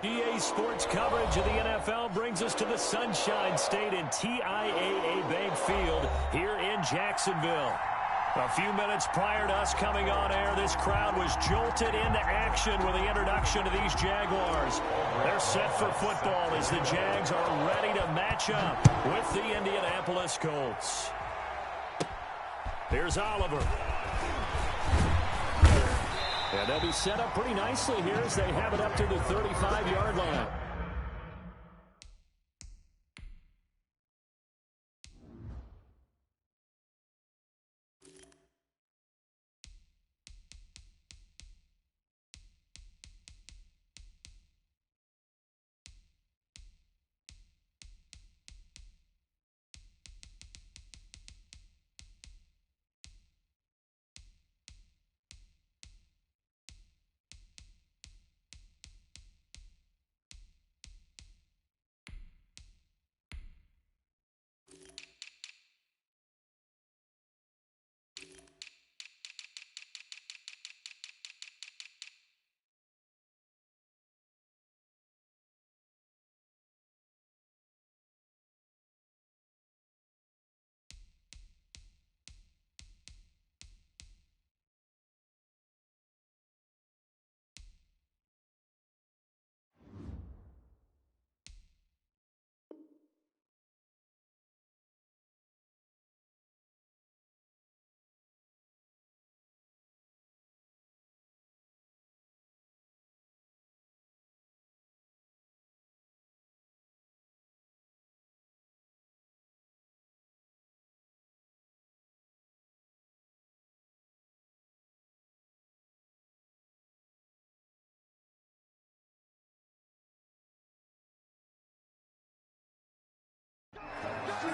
EA Sports coverage of the NFL brings us to the Sunshine State and TIAA Bank Field here in Jacksonville. A few minutes prior to us coming on air, this crowd was jolted into action with the introduction of these Jaguars. They're set for football as the Jags are ready to match up with the Indianapolis Colts. Here's Oliver. And they'll be set up pretty nicely here as they have it up to the 35-yard line.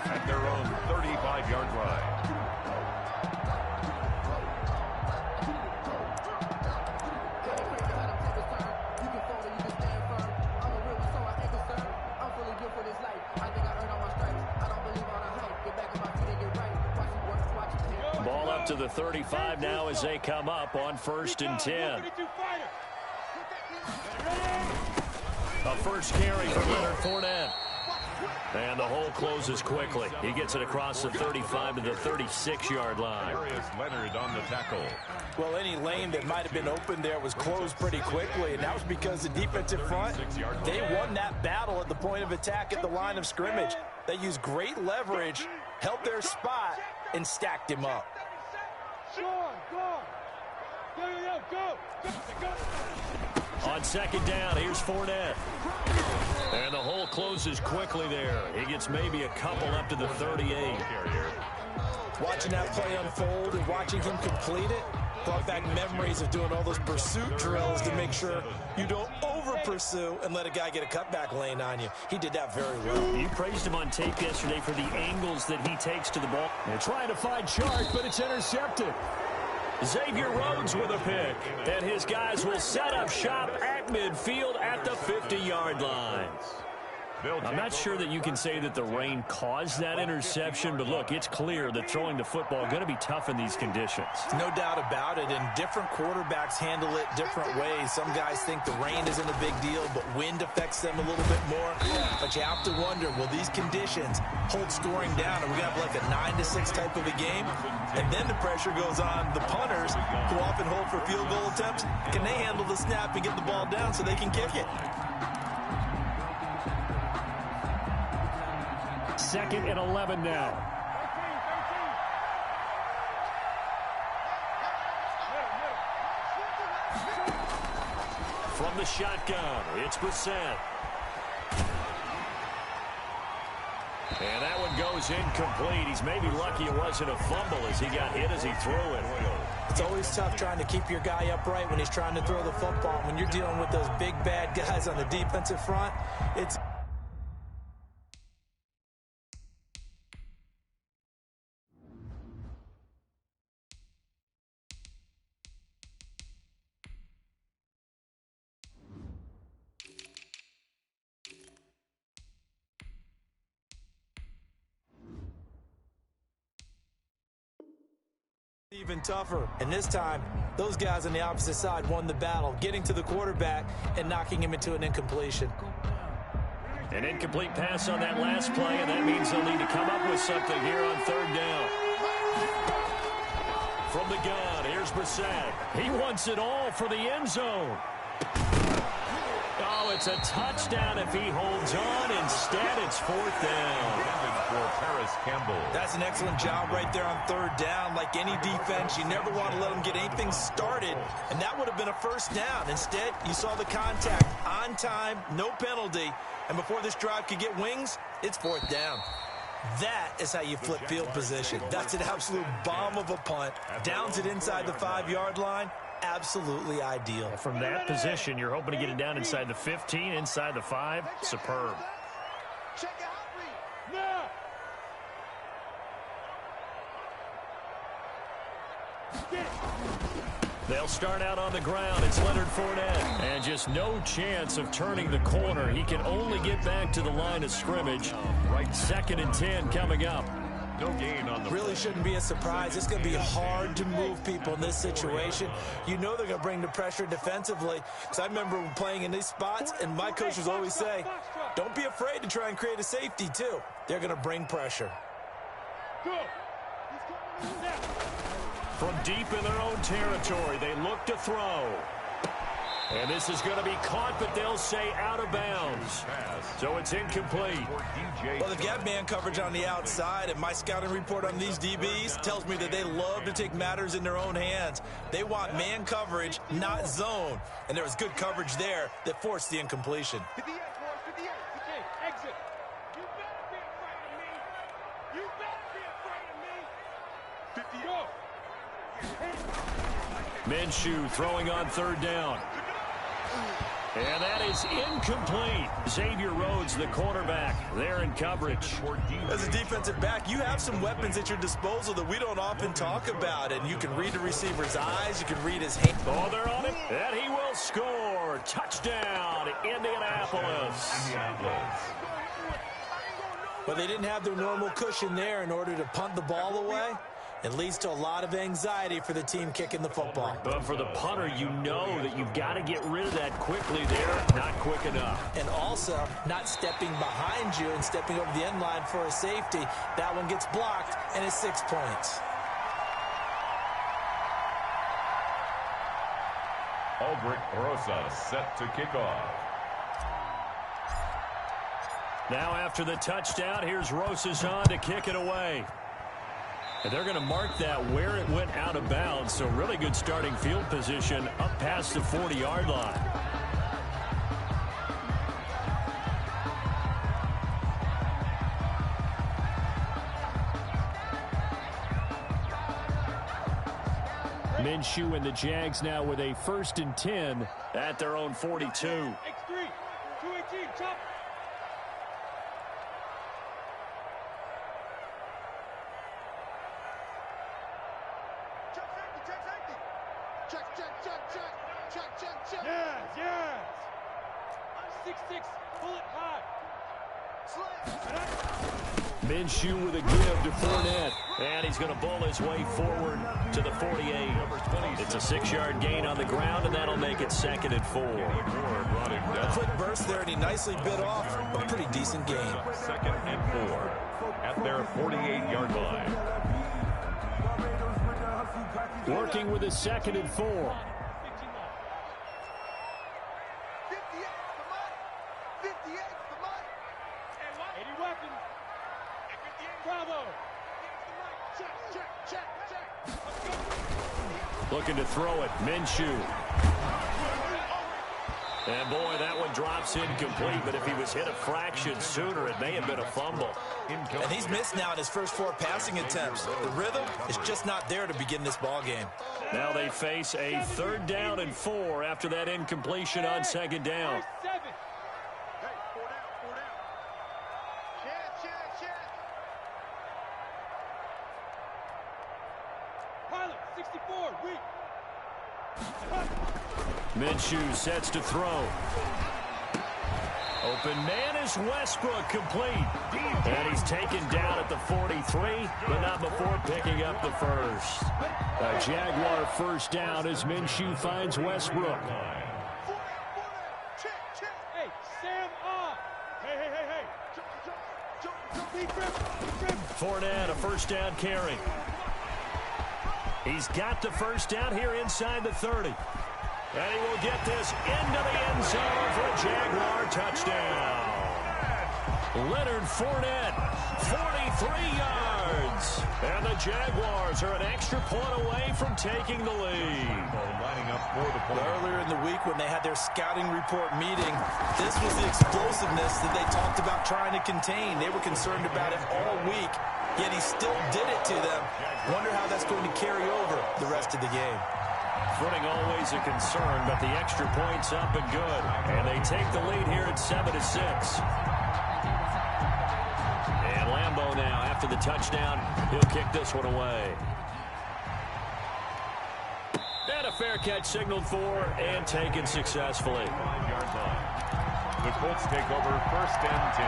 At their own 35-yard line. Ball up to the 35 now as they come up on 1st and 10. A first carry for Leonard Fournette. And the hole closes quickly. He gets it across the 35 to the 36-yard line. There is Leonard on the tackle. Well, any lane that might have been open there was closed pretty quickly, and that was because the defensive front, they won that battle at the point of attack at the line of scrimmage. They used great leverage, held their spot, and stacked him up. On 2nd down, here's Fournette. And the hole closes quickly there. He gets maybe a couple up to the 38. Watching that play unfold and watching him complete it brought back memories of doing all those pursuit drills to make sure you don't over-pursue and let a guy get a cutback lane on you. He did that very well. You praised him on tape yesterday for the angles that he takes to the ball. They're trying to find Chark, but it's intercepted. Xavier Rhodes with a pick, and his guys will set up shop at midfield at the 50-yard line. I'm not sure that you can say that the rain caused that interception, but look, it's clear that throwing the football is going to be tough in these conditions. No doubt about it, and different quarterbacks handle it different ways. Some guys think the rain isn't a big deal, but wind affects them a little bit more. But you have to wonder, will these conditions hold scoring down? Are we going to have like a 9-6 type of a game? And then the pressure goes on the punters, who often hold for field goal attempts. Can they handle the snap and get the ball down so they can kick it? 2nd and 11 now. From the shotgun, it's Brissett. And that one goes incomplete. He's maybe lucky it wasn't a fumble as he got hit as he threw it. It's always tough trying to keep your guy upright when he's trying to throw the football. When you're dealing with those big, bad guys on the defensive front, it's... even tougher. And this time, those guys on the opposite side won the battle, getting to the quarterback and knocking him into an incompletion. An incomplete pass on that last play, and that means they'll need to come up with something here on third down. From the gun, here's Brissett. He wants it all for the end zone. Oh, it's a touchdown if he holds on. Instead, it's fourth down. That's an excellent job right there on third down. Like any defense, you never want to let them get anything started, and that would have been a first down. Instead, you saw the contact on time, no penalty, and before this drive could get wings, it's fourth down. That is how you flip field position. That's an absolute bomb of a punt. Downs it inside the 5-yard line. Absolutely ideal. From that position, you're hoping to get it down inside the 15, inside the 5. Superb. They'll start out on the ground. It's Leonard Fournette. And just no chance of turning the corner. He can only get back to the line of scrimmage. Right, 2nd and 10 coming up. No gain on the really play. Shouldn't be a surprise. It's going to be hard to move people in this situation. You know they're going to bring the pressure defensively. Because I remember playing in these spots, and my coaches always say, don't be afraid to try and create a safety, too. They're going to bring pressure. From deep in their own territory, they look to throw. And this is going to be caught, but they'll say out of bounds. So it's incomplete. Well, they've got man coverage on the outside, and my scouting report on these DBs tells me that they love to take matters in their own hands. They want man coverage, not zone. And there was good coverage there that forced the incompletion. Minshew throwing on third down. And that is incomplete. Xavier Rhodes, the cornerback, there in coverage. As a defensive back, you have some weapons at your disposal that we don't often talk about. And you can read the receiver's eyes. You can read his hand. Oh, they're on it. And he will score. Touchdown, Indianapolis. But they didn't have their normal cushion there in order to punt the ball away. It leads to a lot of anxiety for the team kicking the football. But for the punter, you know that you've got to get rid of that quickly there. Not quick enough. And also, not stepping behind you and stepping over the end line for a safety. That one gets blocked, and it's 6 points. Aldrich Rosa set to kick off. Now after the touchdown, here's Rosas on to kick it away. And they're going to mark that where it went out of bounds. So really good starting field position up past the 40-yard line. Minshew and the Jags now with a 1st and 10 at their own 42. X3, 218, chop. Yes. 6'6", pull it high. Minshew with a give to Fournette. And he's going to bull his way forward to the 48. It's a 6-yard gain on the ground, and that'll make it 2nd and 4. A quick burst there, and he nicely bit off a pretty decent gain. 2nd and 4 at their 48-yard line. Working with a 2nd and 4. Looking to throw it, Minshew. And boy, that one drops incomplete, but if he was hit a fraction sooner, it may have been a fumble. And he's missed now in his first 4 passing attempts. The rhythm is just not there to begin this ball game. Now they face a 3rd down and 4 after that incompletion on 2nd down. Minshew sets to throw. Open man is Westbrook, complete. And he's taken down at the 43, but not before picking up the first. A Jaguar first down as Minshew finds Westbrook. Hey, Sam off. Hey. Fournette, a first down carry. He's got the first down here inside the 30. And he will get this into the end zone for a Jaguar touchdown. Leonard Fournette, 43 yards. And the Jaguars are an extra point away from taking the lead. Lining up for the point. Earlier in the week when they had their scouting report meeting, this was the explosiveness that they talked about trying to contain. They were concerned about it all week, yet he still did it to them. Wonder how that's going to carry over the rest of the game. Footing always a concern, but the extra point's up and good. And they take the lead here at 7-6. And Lambeau now, after the touchdown, he'll kick this one away. And a fair catch signaled for and taken successfully. 5-yard line. The Colts take over 1st and 10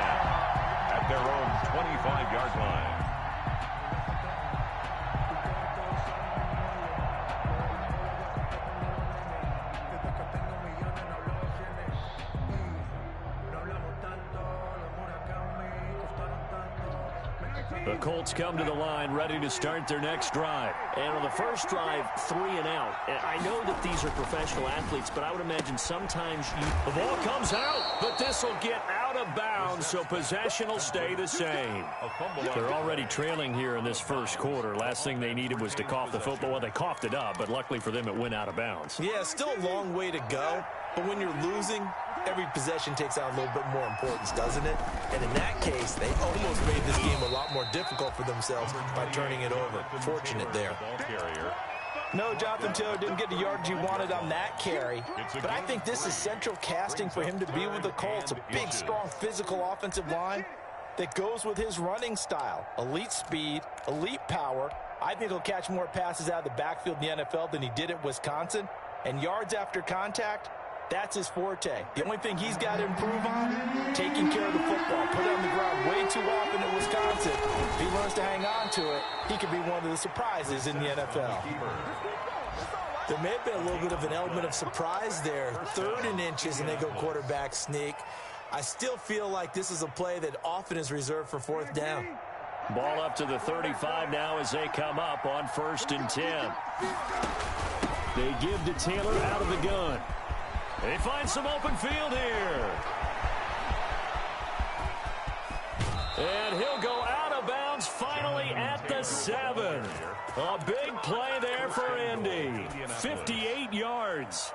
at their own 25-yard line. The Colts come to the line ready to start their next drive. And on the first drive, 3 and out. And I know that these are professional athletes, but I would imagine sometimes The ball comes out, but this will get out of bounds, so possession will stay the same. They're already trailing here in this first quarter. Last thing they needed was to cough the football. Well, they coughed it up, but luckily for them, it went out of bounds. Yeah, still a long way to go, but when you're losing, every possession takes on a little bit more importance, doesn't it? And in that case, they almost made this game a lot more difficult for themselves by turning it over. Fortunate there. No, Jonathan Taylor didn't get the yardage he wanted on that carry, but I think this is central casting for him to be with the Colts. A big, strong, physical offensive line that goes with his running style. Elite speed, elite power. I think he'll catch more passes out of the backfield in the NFL than he did at Wisconsin. And yards after contact, that's his forte. The only thing he's got to improve on, taking care of the football. Put it on the ground way too often in Wisconsin. If he learns to hang on to it, he could be one of the surprises in the NFL. There may have been a little bit of an element of surprise there. 3rd and inches, and they go quarterback sneak. I still feel like this is a play that often is reserved for 4th down. Ball up to the 35 now as they come up on 1st and 10. They give to Taylor out of the gun. They find some open field here. And he'll go out of bounds finally at the 7. A big play there for Indy. 58 yards.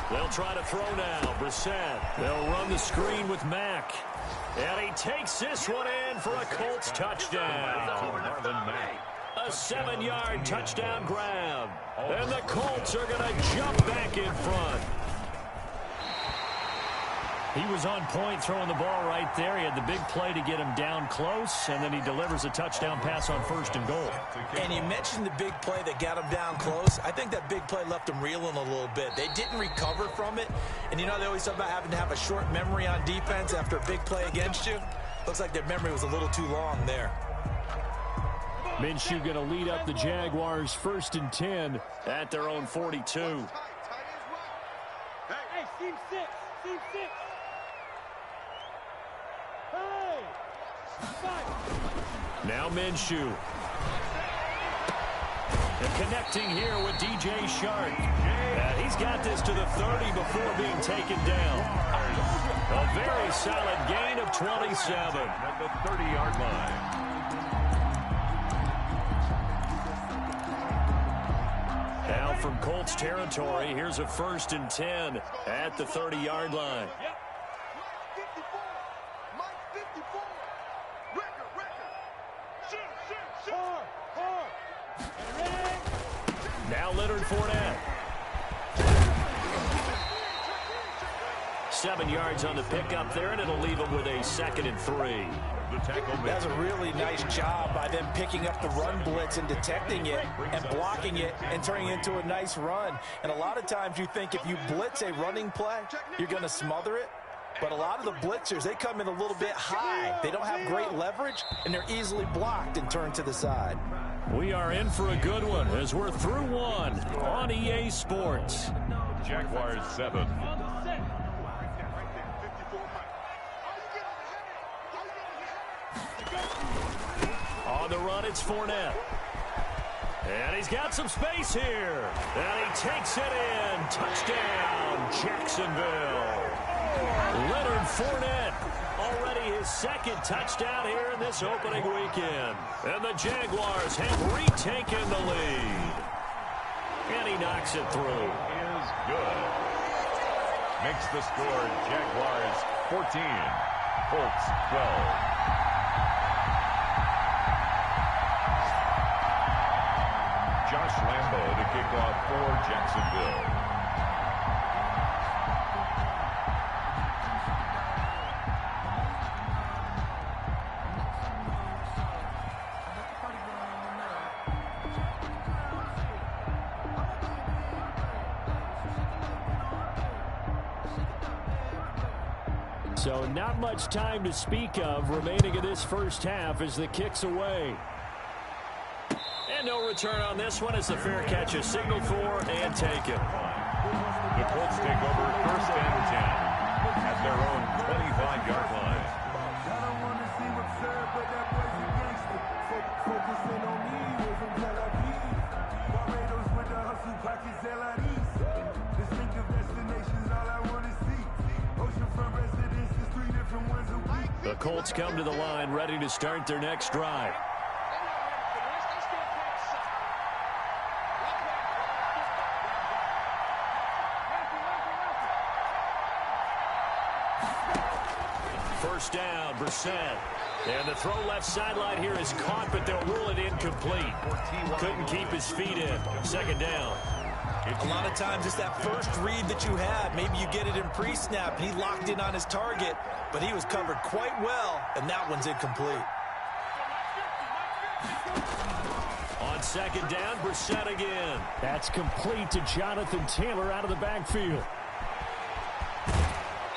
They'll try to throw now. Brissett. They'll run the screen with Mack. And he takes this one in for a Colts touchdown. A 7-yard touchdown grab. And the Colts are going to jump back in front. He was on point throwing the ball right there. He had the big play to get him down close, and then he delivers a touchdown pass on 1st and goal. And you mentioned the big play that got him down close. I think that big play left him reeling a little bit. They didn't recover from it. And you know, they always talk about having to have a short memory on defense after a big play against you. Looks like their memory was a little too long there. Minshew going to lead up the Jaguars 1st and 10 at their own 42. Hey, team 6. Team 6. Hey! 5. Now Minshew. And connecting here with DJ Shark. And he's got this to the 30 before being taken down. A very solid gain of 27. At the 30-yard line. Now from Colts territory, here's a 1st and 10 at the 30-yard line. Now Leonard Fournette. 7 yards on the pickup there, and it'll leave him with a 2nd and 3. The tackle made. That's a really nice job by them picking up the run blitz and detecting it and blocking it and turning it into a nice run. And a lot of times you think if you blitz a running play, you're going to smother it. But a lot of the blitzers, they come in a little bit high. They don't have great leverage, and they're easily blocked and turned to the side. We are in for a good one as we're through one on EA Sports. Jaguars 7. On the run, it's Fournette. And he's got some space here. And he takes it in. Touchdown, Jacksonville. Leonard Fournette, already his 2nd touchdown here in this opening weekend. And the Jaguars have retaken the lead. And he knocks it through. Is good. Makes the score Jaguars 14, Colts 12. Josh Lambo to kick off for Jacksonville. So not much time to speak of remaining in this first half as the kick's away. And no return on this one as the fair catch is signaled for and taken. The Colts take over 1st and 10 at their own 25-yard line. The Colts come to the line ready to start their next drive. First down, Brissett. And the throw left sideline here is caught, but they'll rule it incomplete. Couldn't keep his feet in. 2nd down. A lot of times it's that first read that you have. Maybe you get it in pre-snap. He locked in on his target, but he was covered quite well, and that one's incomplete. On 2nd down, Brissett again. That's complete to Jonathan Taylor out of the backfield.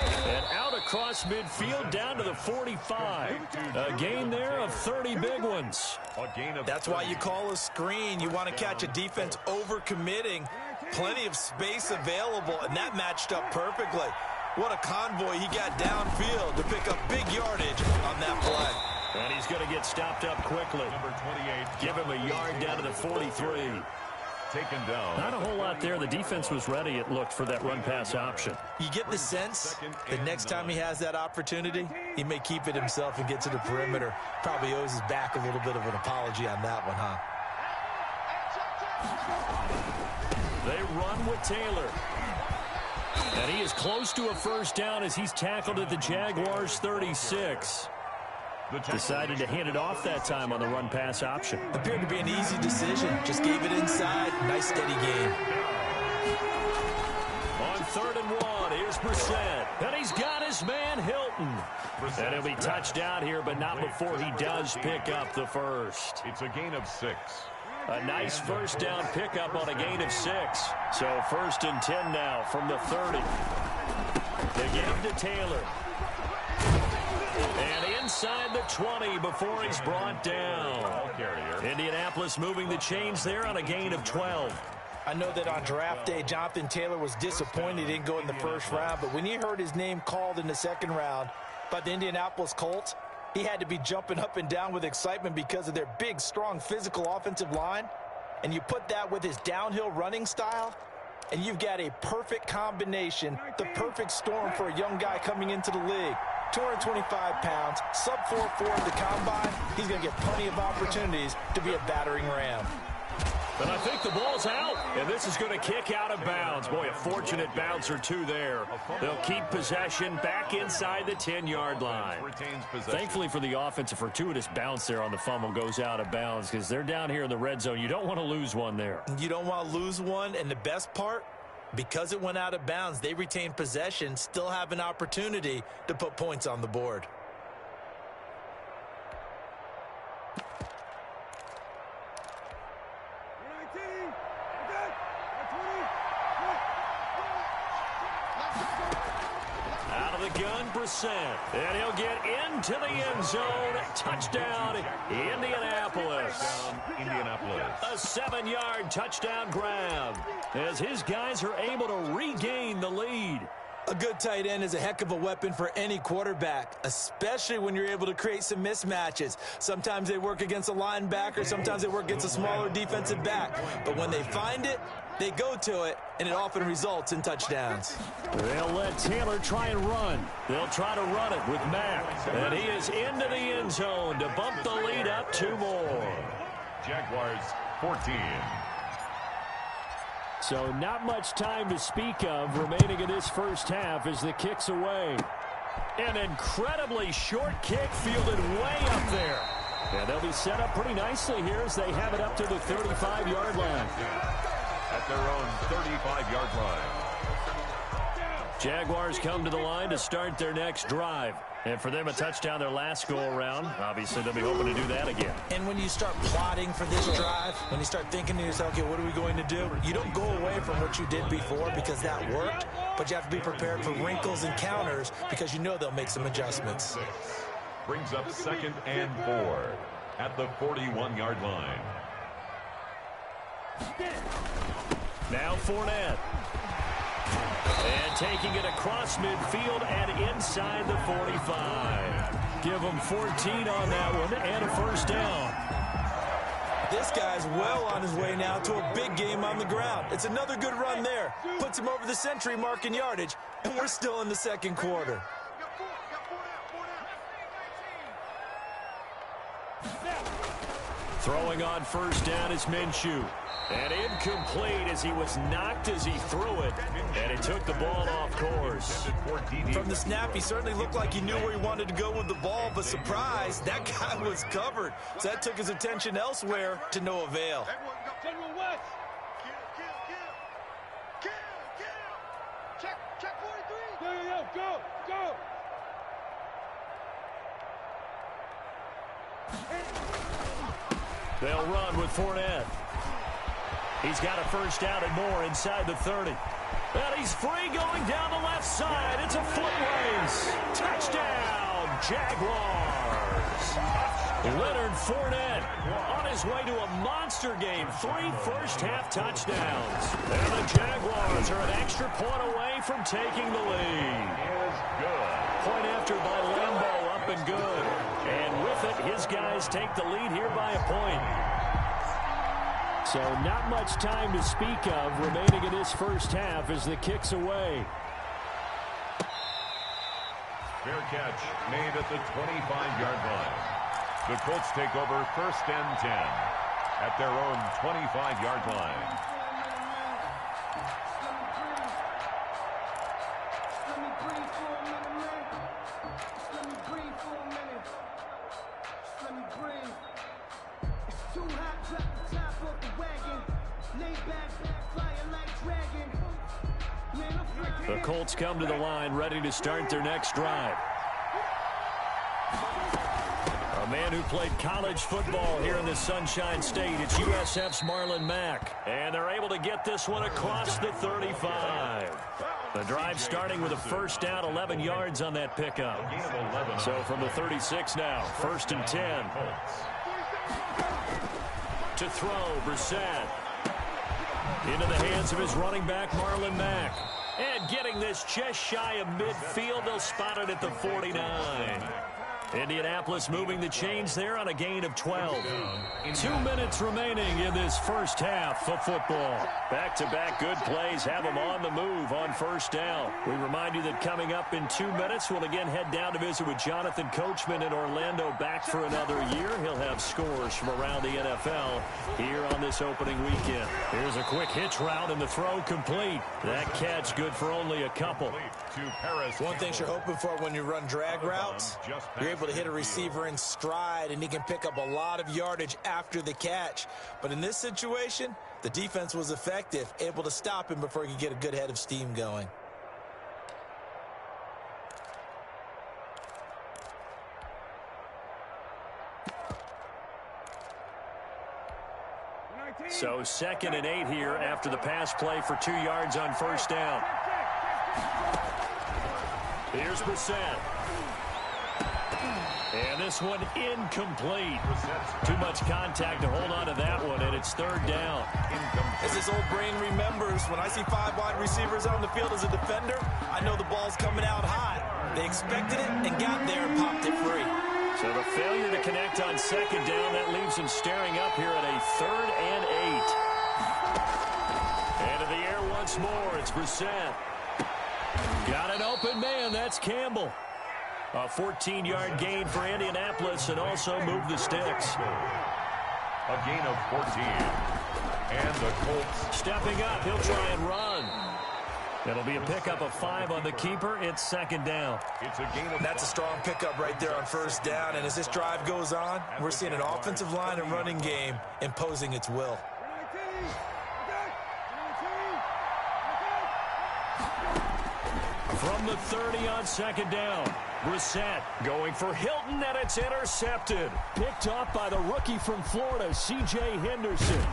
And out across midfield down to the 45. A gain there of 30 big ones. That's why you call a screen. You want to catch a defense over-committing. Plenty of space available, and that matched up perfectly. What a convoy he got downfield to pick up big yardage on that play. And he's going to get stopped up quickly. Number 28. Give him a yard down to the 43. Taken down. Not a whole lot there. The defense was ready, it looked, for that run-pass option. You get the sense that next time he has that opportunity, he may keep it himself and get to the perimeter. Probably owes his back a little bit of an apology on that one, huh? They run with Taylor. And he is close to a first down as he's tackled at the Jaguars' 36. Decided to hand it off that time on the run-pass option. Appeared to be an easy decision. Just gave it inside. Nice steady game. On 3rd and 1, here's Brissett. And he's got his man, Hilton. And he'll be touched down here, but not before he does pick up the first. It's a gain of 6. A nice first down pickup on a gain of 6. So 1st and 10 now from the 30. They give to Taylor. And inside the 20 before he's brought down. Indianapolis moving the chains there on a gain of 12. I know that on draft day, Jonathan Taylor was disappointed he didn't go in the first round, but when he heard his name called in the 2nd round by the Indianapolis Colts, he had to be jumping up and down with excitement because of their big, strong, physical offensive line. And you put that with his downhill running style, and you've got a perfect combination, the perfect storm for a young guy coming into the league. 225 pounds, sub 4.4 at the combine. He's going to get plenty of opportunities to be a battering ram. And I think the ball's out, and this is going to kick out of bounds. Boy, a fortunate bounce or two there. They'll keep possession back inside the 10-yard line. Thankfully for the offense, a fortuitous bounce there on the fumble goes out of bounds because they're down here in the red zone. You don't want to lose one there. You don't want to lose one, and the best part, Because it went out of bounds, they retained possession, still have an opportunity to put points on the board. Out of the gun, Brissett. And he'll get into the end zone. Touchdown, Indianapolis. Indianapolis. A 7-yard touchdown grab as his guys are able to regain the lead. A good tight end is a heck of a weapon for any quarterback, especially when you're able to create some mismatches. Sometimes they work against a linebacker, sometimes they work against a smaller defensive back. But when they find it, they go to it, and it often results in touchdowns. They'll let Taylor try and run. They'll try to run it with Mack. And he is into the end zone to bump the lead up 2 more. Jaguars 14. So not much time to speak of remaining in this first half as the kick's away. An incredibly short kick fielded way up there. And they'll be set up pretty nicely here as they have it up to the 35-yard line. At their own 35-yard line. Jaguars come to the line to start their next drive. And for them, a touchdown their last go-around. Obviously, they'll be hoping to do that again. And when you start plotting for this drive, when you start thinking to yourself, okay, what are we going to do? You don't go away from what you did before because that worked, but you have to be prepared for wrinkles and counters because you know they'll make some adjustments. Brings up 2nd and 4 at the 41-yard line. Now Fournette. And taking it across midfield and inside the 45. Give them 14 on that one and a first down. This guy's well on his way now to a big game on the ground. It's another good run there. Puts him over the century mark in yardage, and we're still in the second quarter. Throwing on first down is Minshew. And incomplete as he was knocked as he threw it. And it took the ball off course. From the snap, he certainly looked like he knew where he wanted to go with the ball, but surprise, that guy was covered. So that took his attention elsewhere to no avail. General West. Check 43. Yo, go. They'll run with Fournette. He's got a first down and more inside the 30. And he's free going down the left side. It's a foot race. Touchdown, Jaguars. Leonard Fournette on his way to a monster game. 3 first-half touchdowns. And the Jaguars are an extra point away from taking the lead. Point after by Lambeau, up and good. And with it, his guys take the lead here by a point. So not much time to speak of remaining in this first half as the kick's away. Fair catch made at the 25-yard line. The Colts take over 1st and 10 at their own 25-yard line. The Colts come to the line ready to start their next drive. A man who played college football here in the Sunshine State. It's USF's Marlon Mack. And they're able to get this one across the 35. The drive starting with a first down, 11 yards on that pickup. So from the 36 now, 1st and 10. To throw, Brissett. Into the hands of his running back, Marlon Mack. And getting this just shy of midfield, they'll spot it at the 49. Indianapolis moving the chains there on a gain of 12. 2 minutes remaining in this first half of football. Back-to-back good plays have them on the move on first down. We remind you that coming up in 2 minutes, we'll again head down to visit with Jonathan Coachman in Orlando, back for another year. He'll have scores from around the NFL here on this opening weekend. Here's a quick hitch route and the throw complete. That catch good for only a couple. One thing you're hoping for when you run drag routes, you're able able to hit a receiver in stride, and he can pick up a lot of yardage after the catch. But in this situation, the defense was effective, able to stop him before he could get a good head of steam going. So 2nd and 8 here after the pass play for 2 yards on first down. Here's Brissett. And this one incomplete. Too much contact to hold on to that one, and it's 3rd down. As this old brain remembers, when I see 5 wide receivers on the field as a defender, I know the ball's coming out hot. They expected it and got there and popped it free. So the failure to connect on 2nd down, that leaves him staring up here at a 3rd and 8. And in the air once more, it's Brissett. Got an open man, that's Campbell. A 14-yard gain for Indianapolis and also moved the sticks. A gain of 14. And the Colts stepping up, he'll try and run. It'll be a pickup of 5 on the keeper. It's 2nd down. It's a gain of That's a strong pickup right there on first down. And as this drive goes on, we're seeing an offensive line and running game imposing its will. From the 30 on 2nd down, Brissett going for Hilton, and it's intercepted. Picked off by the rookie from Florida, C.J. Henderson.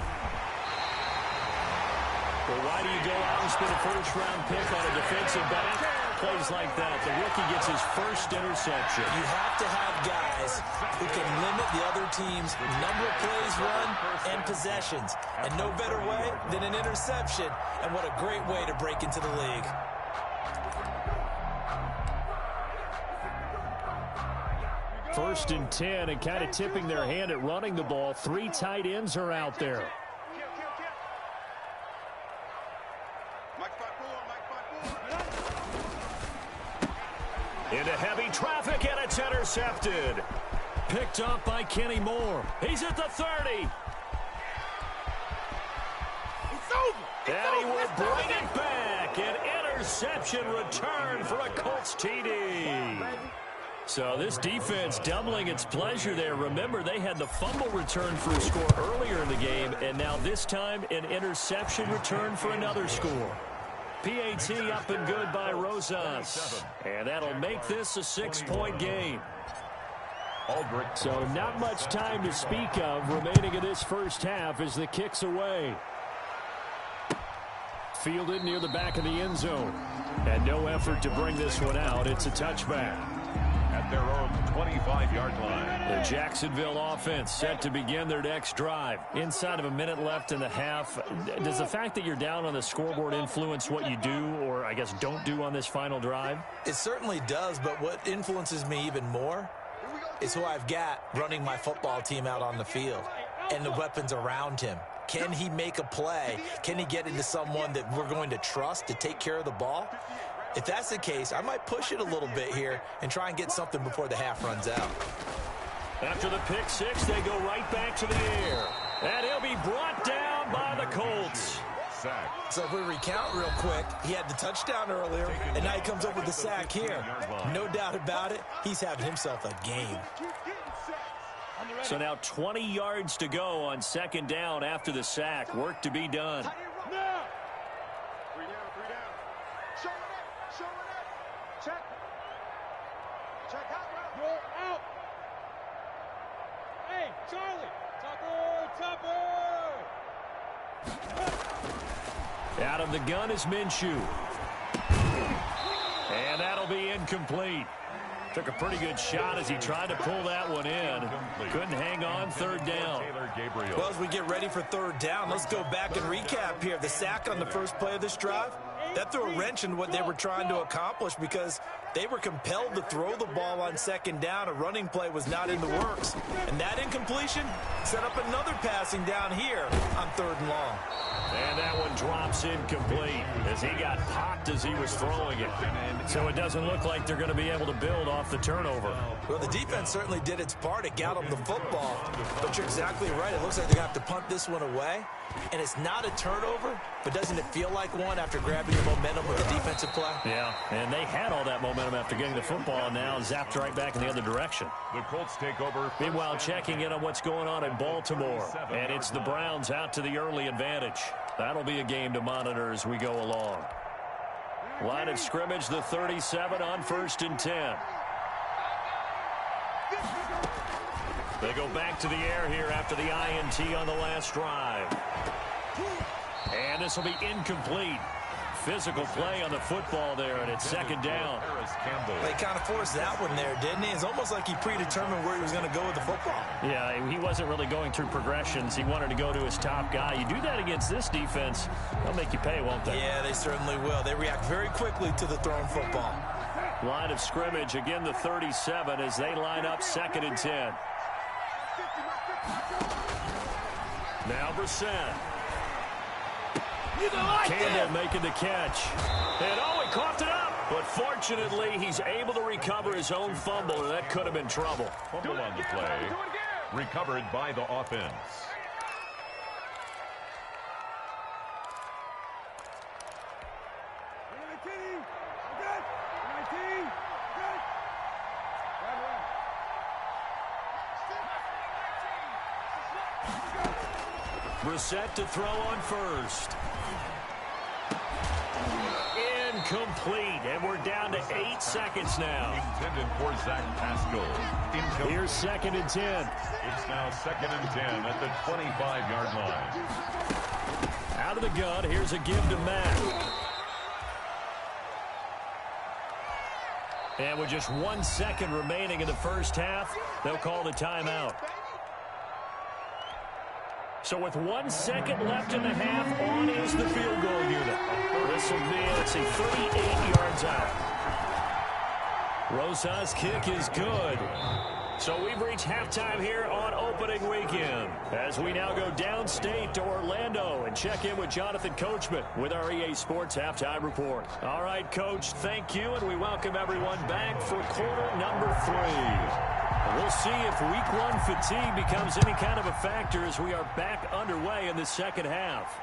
Well, why do you go out and spend a first-round pick on a defensive back? Plays like that. The rookie gets his first interception. You have to have guys who can limit the other team's number of plays run and possessions. And no better way than an interception. And what a great way to break into the league. First and 10, and kind of tipping their hand at running the ball. 3 tight ends are out there. Into heavy traffic, and it's intercepted. Picked up by Kenny Moore. He's at the 30. And he will bring it back. An interception return for a Colts TD. So this defense doubling its pleasure there. Remember, they had the fumble return for a score earlier in the game, and now this time an interception return for another score. PAT up and good by Rosas. And that'll make this a 6-point game. So not much time to speak of remaining in this first half as the kick's away. Fielded near the back of the end zone. And no effort to bring this one out. It's a touchback. At their own 25-yard line. The Jacksonville offense set to begin their next drive. Inside of a minute left in the half. Does the fact that you're down on the scoreboard influence what you do, or I guess don't do on this final drive? It certainly does, but what influences me even more is who I've got running my football team out on the field and the weapons around him. Can he make a play? Can he get into someone that we're going to trust to take care of the ball? If that's the case, I might push it a little bit here and try and get something before the half runs out. After the pick six, they go right back to the air. And he'll be brought down by the Colts. So if we recount real quick, he had the touchdown earlier, and now he comes up with the sack here. No doubt about it, he's having himself a game. So now 20 yards to go on 2nd down after the sack. Work to be done. Hey, Charlie! Topper! Out of the gun is Minshew. And that'll be incomplete. Took a pretty good shot as he tried to pull that one in. Couldn't hang on, 3rd down. Well, as we get ready for 3rd down, let's go back and recap here. The sack on the first play of this drive, that threw a wrench in what they were trying to accomplish because they were compelled to throw the ball on 2nd down. A running play was not in the works. And that incompletion set up another passing down here on 3rd and long. And that one drops incomplete as he got popped as he was throwing it. So it doesn't look like they're going to be able to build off the turnover. Well, the defense certainly did its part. It got them the football. But you're exactly right. It looks like they're going to have to punt this one away. And it's not a turnover, but doesn't it feel like one after grabbing the momentum with the defensive play? Yeah, and they had all that momentum momentum after getting the football, and now zapped right back in the other direction. The Colts take over. Meanwhile, checking in on what's going on in Baltimore, and it's the Browns out to the early advantage. That'll be a game to monitor as we go along. Line of scrimmage, the 37 on 1st and 10. They go back to the air here after the INT on the last drive. And this will be incomplete. Physical play on the football there, and it's 2nd down. They kind of forced that one there, didn't he? It's almost like he predetermined where he was going to go with the football. Yeah, he wasn't really going through progressions. He wanted to go to his top guy. You do that against this defense, they'll make you pay, won't they? Yeah, they certainly will. They react very quickly to the thrown football. Line of scrimmage, again the 37 as they line up 2nd and 10. Now Brissett. Campbell making the catch. And he coughed it up. But fortunately, he's able to recover his own fumble, and that could have been trouble. Fumble on the play. Recovered by the offense. Brissett to throw on 1st. Incomplete, and we're down to 8 seconds now. Intended for Zach Pascal. Here's 2nd and 10. It's now 2nd and 10 at the 25-yard line. Out of the gun, here's a give to Matt. And with just 1 second remaining in the first half, they'll call the timeout. So with 1 second left in the half, on is the field goal unit. This will be, let's see, 38 yards out. Rosa's kick is good. So we've reached halftime here on opening weekend, as we now go downstate to Orlando and check in with Jonathan Coachman with our EA Sports Halftime Report. All right, Coach, thank you, and we welcome everyone back for quarter number 3. We'll see if week 1 fatigue becomes any kind of a factor as we are back underway in the second half.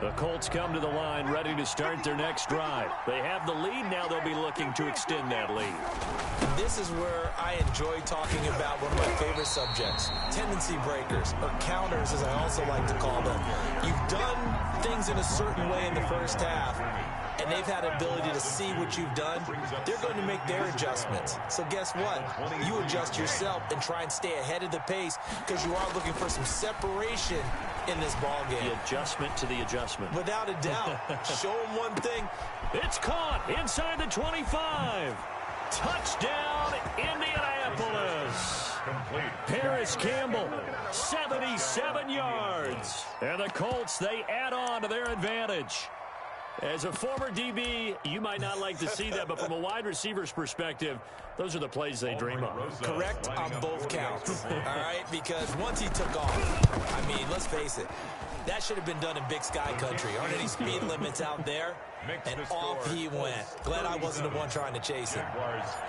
The Colts come to the line ready to start their next drive. They have the lead. Now they'll be looking to extend that lead. This is where I enjoy talking about one of my favorite subjects, tendency breakers, or counters as I also like to call them. You've done things in a certain way in the first half, and they've had the ability to see what you've done. They're going to make their adjustments. So guess what? You adjust yourself and try and stay ahead of the pace because you are looking for some separation in this ball game. The adjustment to the adjustment. Without a doubt. Show them one thing. It's caught inside the 25. Touchdown, Indianapolis. Complete. Paris Campbell, 77 yards. And the Colts, they add on to their advantage. As a former DB, you might not like to see that, but from a wide receiver's perspective, those are the plays they dream of. Correct on both counts, all right? Because once he took off, I mean, let's face it, that should have been done in Big Sky country. Aren't any speed limits out there? And off he went. Glad I wasn't the one trying to chase him.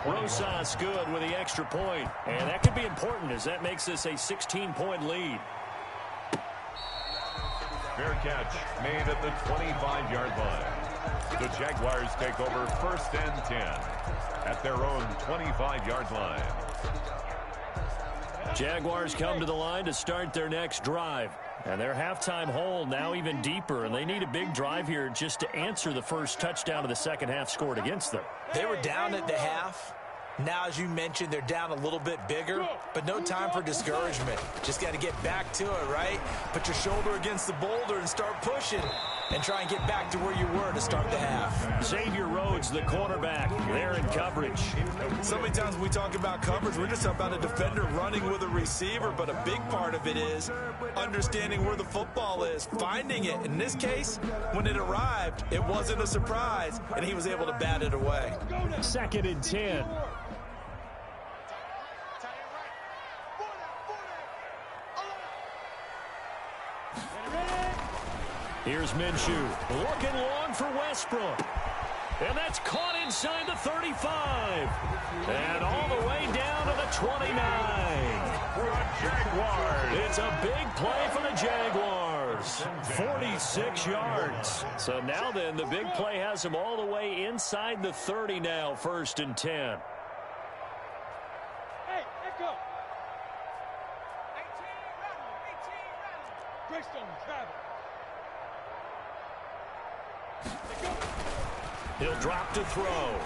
Rosas good with the extra point, and that could be important as that makes this a 16-point lead. Fair catch made at the 25-yard line. The Jaguars take over 1st and 10 at their own 25-yard line. Jaguars come to the line to start their next drive. And their halftime hole now even deeper, and they need a big drive here just to answer the first touchdown of the second half scored against them. They were down at the half. Now, as you mentioned, they're down a little bit bigger, but no time for discouragement. Just got to get back to it, right? Put your shoulder against the boulder and start pushing and try and get back to where you were to start the half. Xavier Rhodes, the cornerback, there in coverage. So many times when we talk about coverage, we're just talking about a defender running with a receiver, but a big part of it is understanding where the football is, finding it. In this case, when it arrived, it wasn't a surprise, and he was able to bat it away. 2nd and 10. Here's Minshew looking long for Westbrook. And that's caught inside the 35. And all the way down to the 29. For the Jaguars. It's a big play for the Jaguars. 46 yards. So now then, the big play has them all the way inside the 30 now, 1st and 10. Hey, echo. 18, Greystone, travel. He'll drop to throw.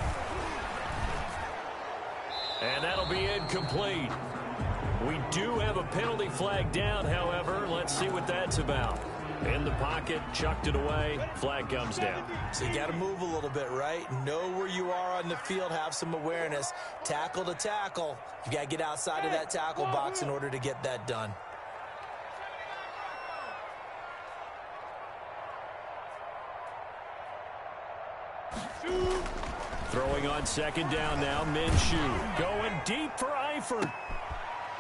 And that'll be incomplete. We do have a penalty flag down, however. Let's see what that's about. In the pocket, chucked it away, flag comes down. So you got to move a little bit, right? Know where you are on the field, have some awareness. Tackle to tackle. You got to get outside of that tackle box in order to get that done. Throwing on 2nd down now, Minshew going deep for Eifert.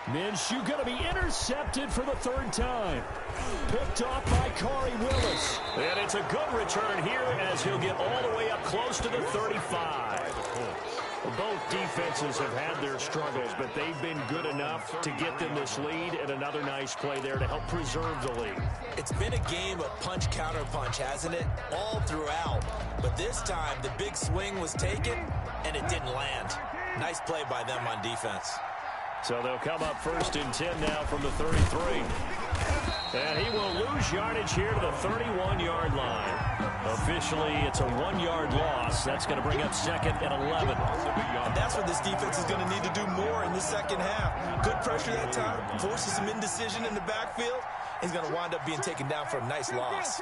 Minshew going to be intercepted for the 3rd time. Picked off by Corey Willis. And it's a good return here as he'll get all the way up close to the 35. Both defenses have had their struggles, but they've been good enough to get them this lead, and another nice play there to help preserve the lead. It's been a game of punch-counter-punch, hasn't it? All throughout. But this time, the big swing was taken, and it didn't land. Nice play by them on defense. So they'll come up 1st and 10 now from the 33. And he will lose yardage here to the 31-yard line. Officially, it's a 1-yard loss. That's going to bring up 2nd and 11. And that's what this defense is going to need to do more in the second half. Good pressure that time, forces some indecision in the backfield. He's going to wind up being taken down for a nice loss.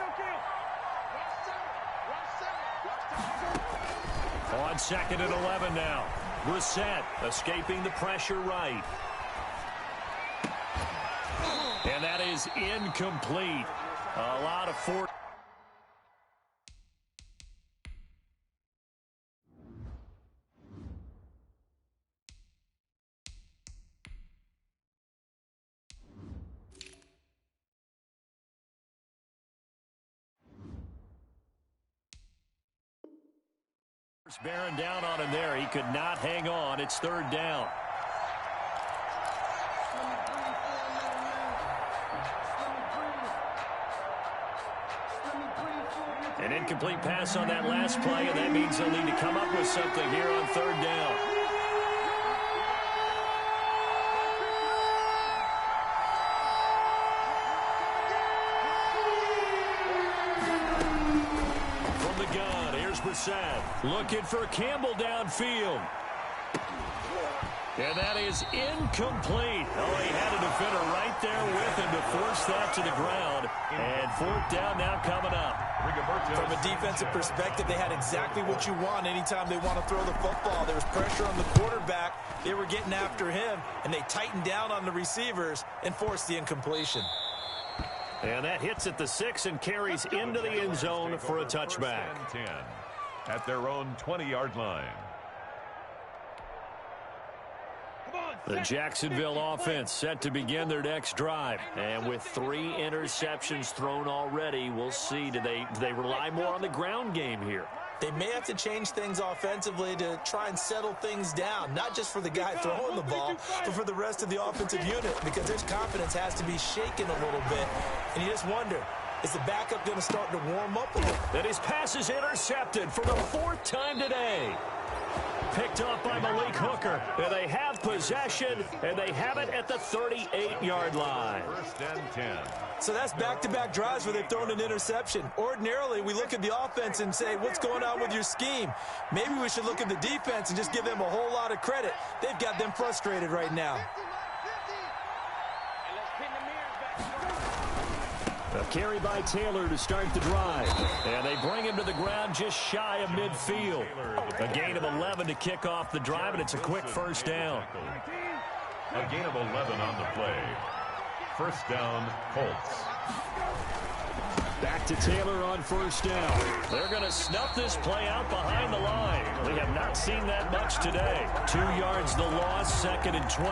On 2nd and 11 now. Brissett escaping the pressure right. And that is incomplete. A lot of force. Bearing down on him there. He could not hang on. It's 3rd down. An incomplete pass on that last play, and that means they'll need to come up with something here on 3rd down. From the gun, here's Brissett. Looking for Campbell downfield. And that is incomplete. Oh, he had a defender right there with him to force that to the ground. And 4th down now coming up. From a defensive perspective, they had exactly what you want anytime they want to throw the football. There was pressure on the quarterback. They were getting after him, and they tightened down on the receivers and forced the incompletion. And that hits at the 6 and carries into the end zone for a touchback. 10 at their own 20-yard line. The Jacksonville offense set to begin their next drive. And with 3 interceptions thrown already, we'll see. Do they rely more on the ground game here? They may have to change things offensively to try and settle things down, not just for the guy throwing the ball, but for the rest of the offensive unit, because their confidence has to be shaken a little bit. And you just wonder, is the backup going to start to warm up a little? And his pass is intercepted for the 4th time today. Picked off by Malik Hooker. And they have possession, and they have it at the 38-yard line. 1st and 10. So that's back-to-back drives where they've thrown an interception. Ordinarily, we look at the offense and say, what's going on with your scheme? Maybe we should look at the defense and just give them a whole lot of credit. They've got them frustrated right now. A carry by Taylor to start the drive. And they bring him to the ground just shy of midfield. A gain of 11 to kick off the drive, and it's a quick 1st down. A gain of 11 on the play. 1st down, Colts. Back back to Taylor on first down. They're going to snuff this play out behind the line. We have not seen that much today. 2 yards the loss, 2nd and 12.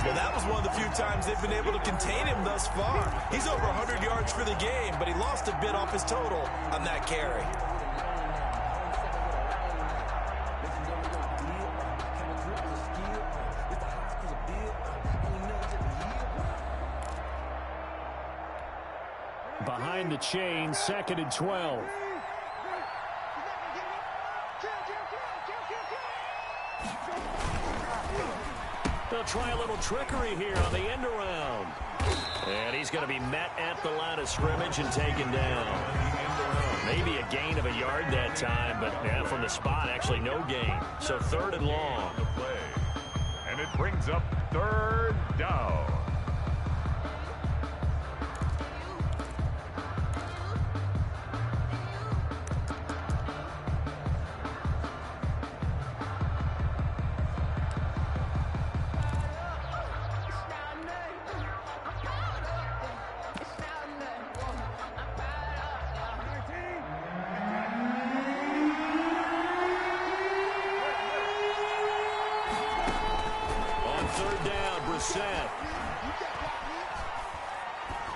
Well, that was one of the few times they've been able to contain him thus far. He's over 100 yards for the game, but he lost a bit off his total on that carry. Behind the chain, 2nd and 12. They'll try a little trickery here on the end around. And he's going to be met at the line of scrimmage and taken down. Maybe a gain of a yard that time, but yeah, from the spot, actually no gain. So 3rd and long. And it brings up 3rd down.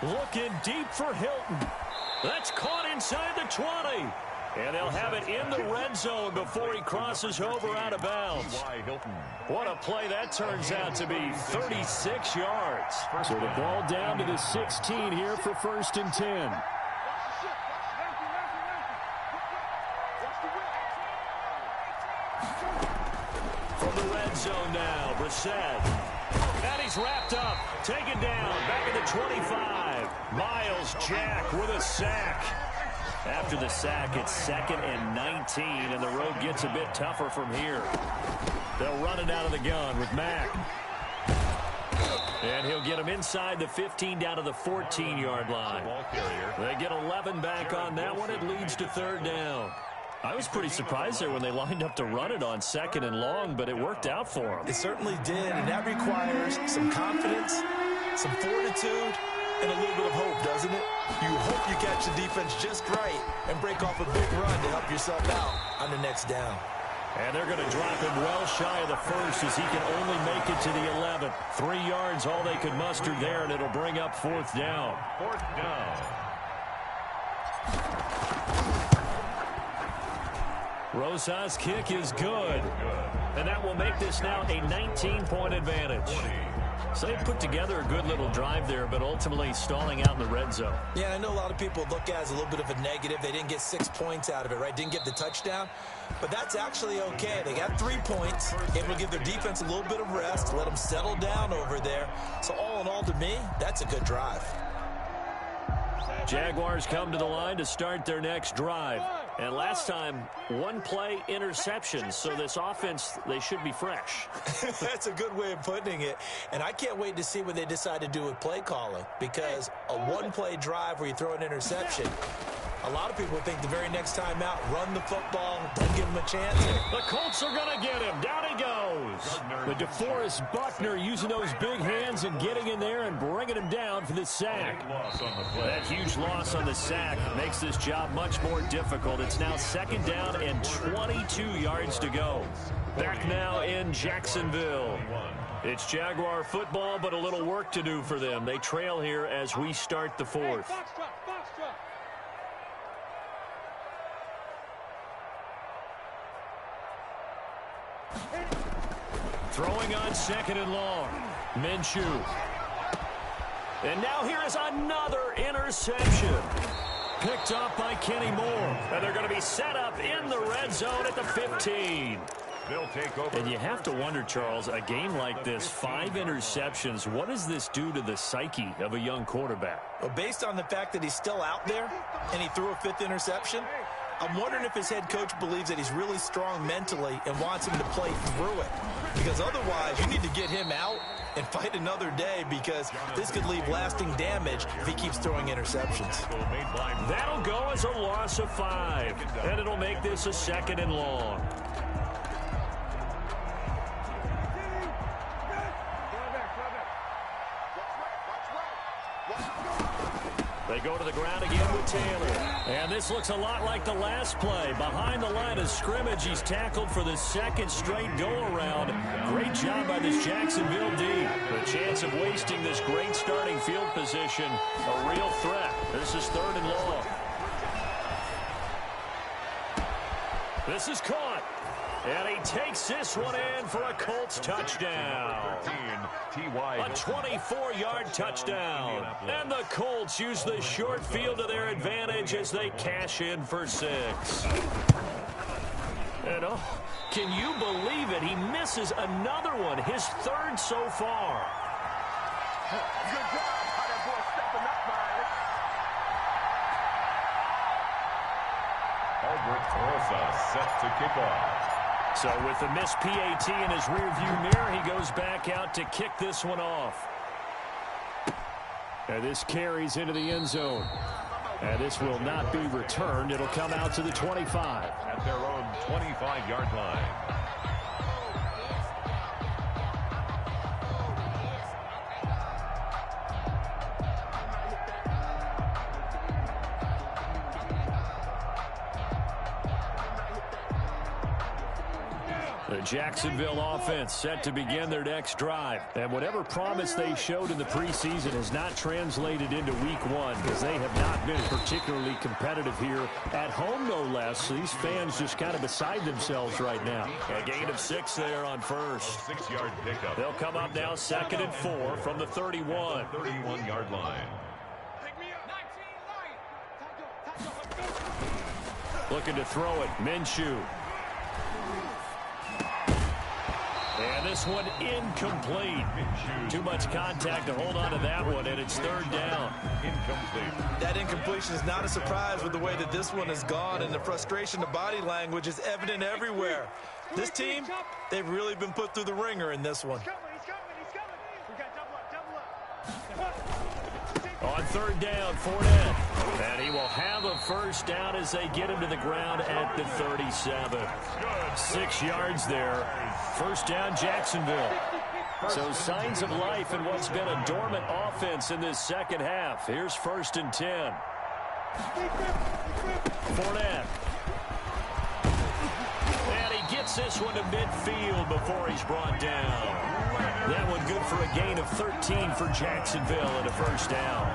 Looking deep for Hilton. That's caught inside the 20. And they'll have it in the red zone before he crosses over out of bounds. What a play that turns out to be. 36 yards. So the ball down to the 16 here for 1st and 10. From the red zone now, Brissett. And he's wrapped up, taken down, back at the 25. Miles Jack with a sack. After the sack, it's 2nd and 19, and the road gets a bit tougher from here. They'll run it out of the gun with Mack. And he'll get him inside the 15 down to the 14-yard line. They get 11 back on that one. It leads to 3rd down. I was pretty surprised there when they lined up to run it on 2nd and long, but it worked out for them. It certainly did, and that requires some confidence, some fortitude, and a little bit of hope, doesn't it? You hope you catch the defense just right and break off a big run to help yourself out on the next down. And they're going to drop him well shy of the 1st as he can only make it to the 11th. 3 yards, all they could muster there, and it'll bring up 4th down. 4th down. Rosas' kick is good. And that will make this now a 19-point advantage. So they put together a good little drive there, but ultimately stalling out in the red zone. Yeah, I know a lot of people look at it as a little bit of a negative. They didn't get 6 points out of it, right? Didn't get the touchdown. But that's actually okay. They got 3 points. Able to give their defense a little bit of rest, let them settle down over there. So all in all, to me, that's a good drive. Jaguars come to the line to start their next drive. And last time, 1 play interception. So this offense, they should be fresh. That's a good way of putting it. And I can't wait to see what they decide to do with play calling. Because a 1-play drive where you throw an interception, a lot of people think the very next time out, run the football, don't give him a chance. The Colts are going to get him. Down he goes. But DeForest Buckner using those big hands and getting in there and bringing him down for the sack. That huge loss on the sack makes this job much more difficult. It's now 2nd down and 22 yards to go. Back now in Jacksonville. It's Jaguar football, but a little work to do for them. They trail here as we start the 4th. Throwing on 2nd and long. Minshew. And now here is another interception. Picked up by Kenny Moore. And they're going to be set up in the red zone at the 15. They'll take over. And you have to wonder, Charles, a game like this, 5 interceptions, what does this do to the psyche of a young quarterback? Well, based on the fact that he's still out there and he threw a 5th interception, I'm wondering if his head coach believes that he's really strong mentally and wants him to play through it. Because otherwise, you need to get him out and fight another day, because this could leave lasting damage if he keeps throwing interceptions. That'll go as a loss of 5. And it'll make this a 2nd and long. They go to the ground again with Taylor. And this looks a lot like the last play. Behind the line of scrimmage, he's tackled for the second straight go-around. Great job by this Jacksonville D. The chance of wasting this great starting field position, a real threat. This is 3rd and long. This is caught. And he takes this one in for a Colts touchdown. A 24-yard touchdown. And the Colts use the short field to their advantage as they cash in for 6. And oh, can you believe it? He misses another one, his 3rd so far. Good job by that boy stepping up, Albert Rosa set to kick off. So with the missed PAT in his rearview mirror, he goes back out to kick this one off. And this carries into the end zone. And this will not be returned. It'll come out to the 25. At their own 25-yard line. The Jacksonville offense set to begin their next drive. And whatever promise they showed in the preseason has not translated into week 1 because they have not been particularly competitive here at home, no less. So these fans just kind of beside themselves right now. A gain of 6 there on first. 6-yard pickup. They'll come up now 2nd and 4 from the 31. 31-yard line. Looking to throw it. Minshew. And this one incomplete. Too much contact to hold on to that one, and it's 3rd down. Incomplete. That incompletion is not a surprise with the way that this one has gone, and the frustration, the body language is evident everywhere. This team, they've really been put through the ringer in this one. We got double up. On 3rd down, Fournette. And he will have a first down as they get him to the ground at the 37. 6 yards there. First down, Jacksonville. So signs of life in what's been a dormant offense in this second half. Here's 1st and 10. Fournette. And he gets this one to midfield before he's brought down. That one good for a gain of 13 for Jacksonville and a first down.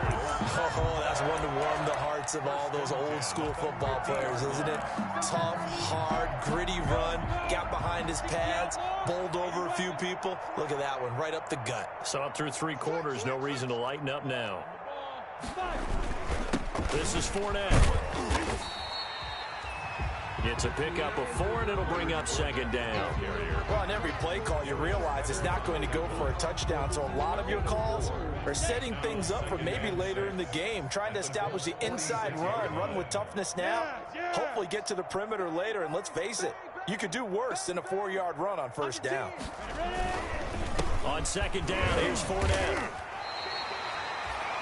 Oh, that's one to warm the hearts of all those old school football players, isn't it? Tough, hard, gritty run, got behind his pads, bowled over a few people. Look at that one, right up the gut. Saw it through 3 quarters, no reason to lighten up now. This is Fournette. It's a pickup of 4, and it'll bring up 2nd down. Well, on every play call, you realize it's not going to go for a touchdown, so a lot of your calls are setting things up for maybe later in the game, trying to establish the inside run with toughness now, hopefully get to the perimeter later, and let's face it, you could do worse than a 4-yard run on 1st down. On 2nd down, here's Fournette.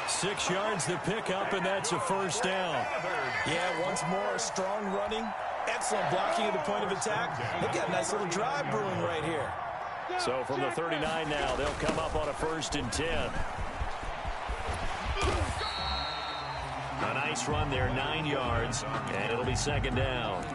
6 yards the pickup, and that's a first down. Yeah, once more, strong running. Excellent blocking at the point of attack. They've got a nice little drive brewing right here. So from the 39 now, they'll come up on a 1st and 10. A nice run there, 9 yards, and it'll be 2nd down.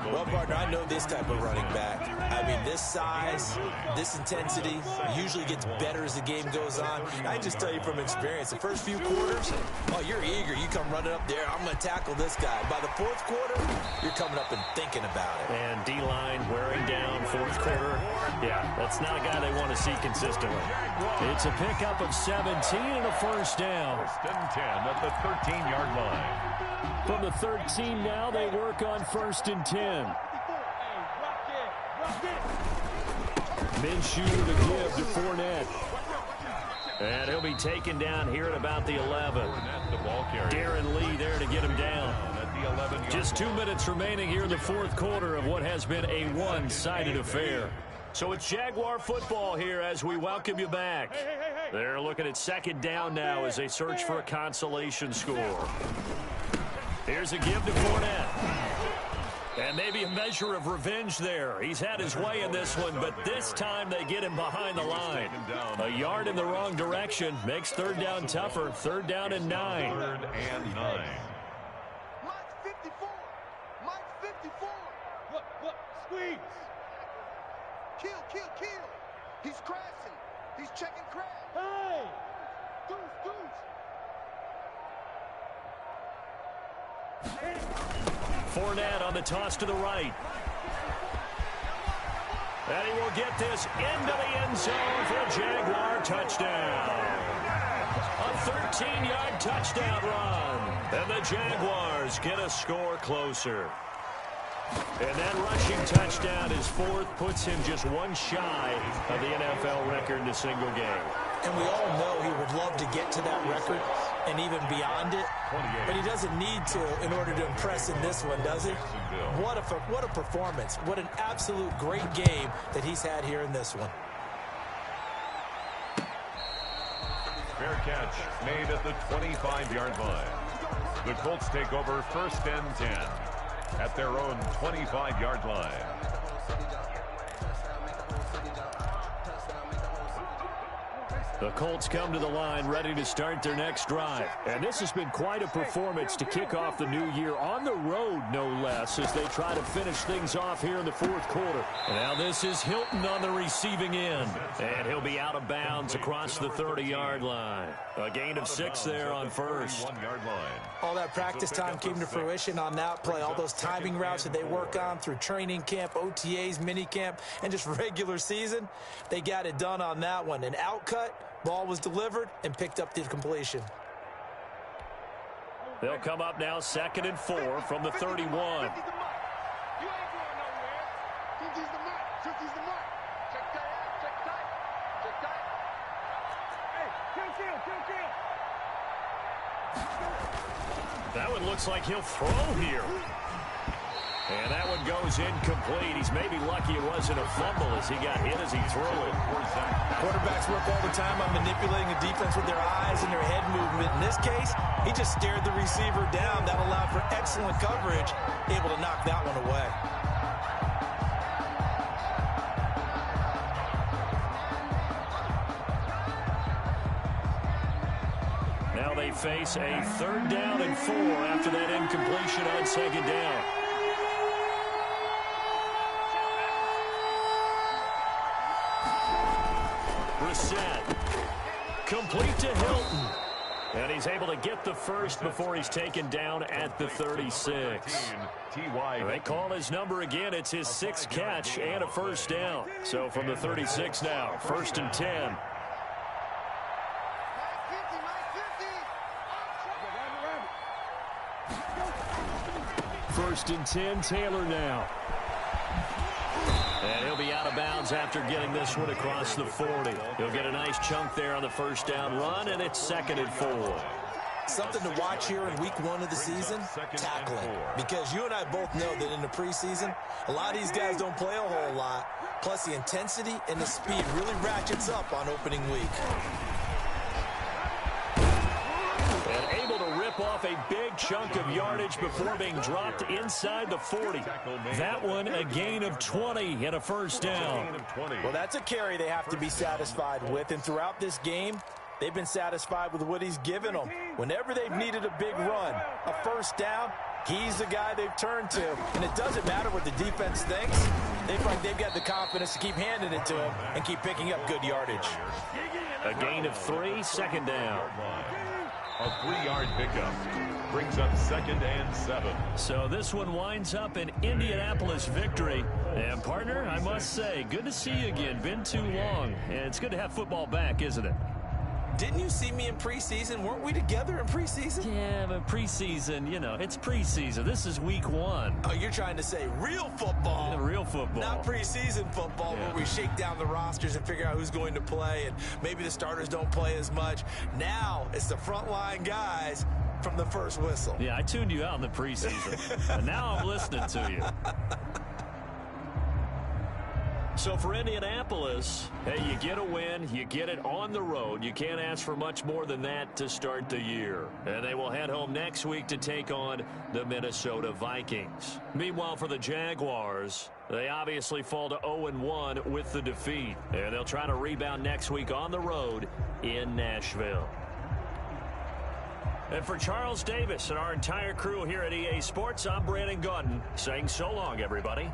Well, partner, I know this type of running back. I mean, this size, this intensity usually gets better as the game goes on. I just tell you from experience, the first few quarters, oh, you're eager. You come running up there, I'm going to tackle this guy. By the 4th quarter, you're coming up and thinking about it. And D-line wearing down 4th quarter. Yeah, that's not a guy they want to see consistently. It's a pickup of 17 and a first down. 1st and 10 at the 13-yard line. From the 13 now, they work on 1st and 10. Minshew to give to Fournette. And he'll be taken down here at about the 11. Darren Lee there to get him down. Just 2 minutes remaining here in the 4th quarter of what has been a one-sided affair. So it's Jaguar football here as we welcome you back. They're looking at 2nd down now as they search for a consolation score. Here's a give to Fournette. And maybe a measure of revenge there. He's had his way in this one, but this time they get him behind the line. A yard in the wrong direction makes third down tougher. Third down and 9. 3rd and 9. Mike's 54. Mike's 54. Look, squeeze. Kill. He's crashing. He's checking crash. Hey! Deuce. Fournette on the toss to the right. And he will get this into the end zone for a Jaguar touchdown. A 13-yard touchdown run. And the Jaguars get a score closer. And that rushing touchdown, his fourth, puts him just one shy of the NFL record in a single game. And we all know he would love to get to that record and even beyond it, but he doesn't need to in order to impress in this one, does he? What a performance. What an absolute great game that he's had here in this one. Fair catch made at the 25-yard line. The Colts take over 1st and 10 at their own 25-yard line. The Colts come to the line ready to start their next drive. And this has been quite a performance to kick off the new year on the road, no less, as they try to finish things off here in the fourth quarter. And now this is Hilton on the receiving end. And he'll be out of bounds across the 30-yard line. A gain of 6 there on first. 1-yard line. All that practice time came to fruition on that play. All those timing routes that they work on through training camp, OTAs, minicamp, and just regular season, they got it done on that one. An outcut. Ball was delivered and picked up the completion. They'll come up now 2nd and 4 from the 31. You ain't going nowhere. Think he's the mark. Check tight. Hey, kill. That one looks like he'll throw here. And that one goes incomplete. He's maybe lucky it wasn't a fumble as he got hit as he threw it. Quarterbacks work all the time on manipulating the defense with their eyes and their head movement. In this case, he just stared the receiver down. That allowed for excellent coverage, able to knock that one away. Now they face a 3rd down and 4 after that incompletion on 2nd down. Complete to Hilton. And he's able to get the first before he's taken down at the 36. They call his number again. It's his 6th catch and a first down. So from the 36 now, 1st and 10. First and 10, Taylor now. And he'll be out of bounds after getting this one across the 40. He'll get a nice chunk there on the first down run, and it's 2nd and 4. Something to watch here in week 1 of the season, tackling. Because you and I both know that in the preseason, a lot of these guys don't play a whole lot. Plus the intensity and the speed really ratchets up on opening week. And able to rip off a big chunk of yardage before being dropped inside the 40. That one a gain of 20 and a first down. Well, that's a carry they have to be satisfied with. And throughout this game, they've been satisfied with what he's given them. Whenever they've needed a big run, a first down, he's the guy they've turned to. And it doesn't matter what the defense thinks. They've got the confidence to keep handing it to him and keep picking up good yardage. A gain of 3, 2nd down. A 3-yard pickup brings up 2nd and 7. So this one winds up an Indianapolis victory. And, partner, I must say, good to see you again. Been too long. And it's good to have football back, isn't it? Didn't you see me in preseason? Weren't we together in preseason? Yeah, but preseason, you know, it's preseason. This is week 1. Oh, you're trying to say real football. Yeah, real football. Not preseason football where we shake down the rosters and figure out who's going to play, and maybe the starters don't play as much. Now it's the frontline guys from the first whistle. Yeah, I tuned you out in the preseason. And now I'm listening to you. So for Indianapolis, hey, you get a win, you get it on the road. You can't ask for much more than that to start the year. And they will head home next week to take on the Minnesota Vikings. Meanwhile, for the Jaguars, they obviously fall to 0-1 with the defeat. And they'll try to rebound next week on the road in Nashville. And for Charles Davis and our entire crew here at EA Sports, I'm Brandon Gaudin saying so long, everybody.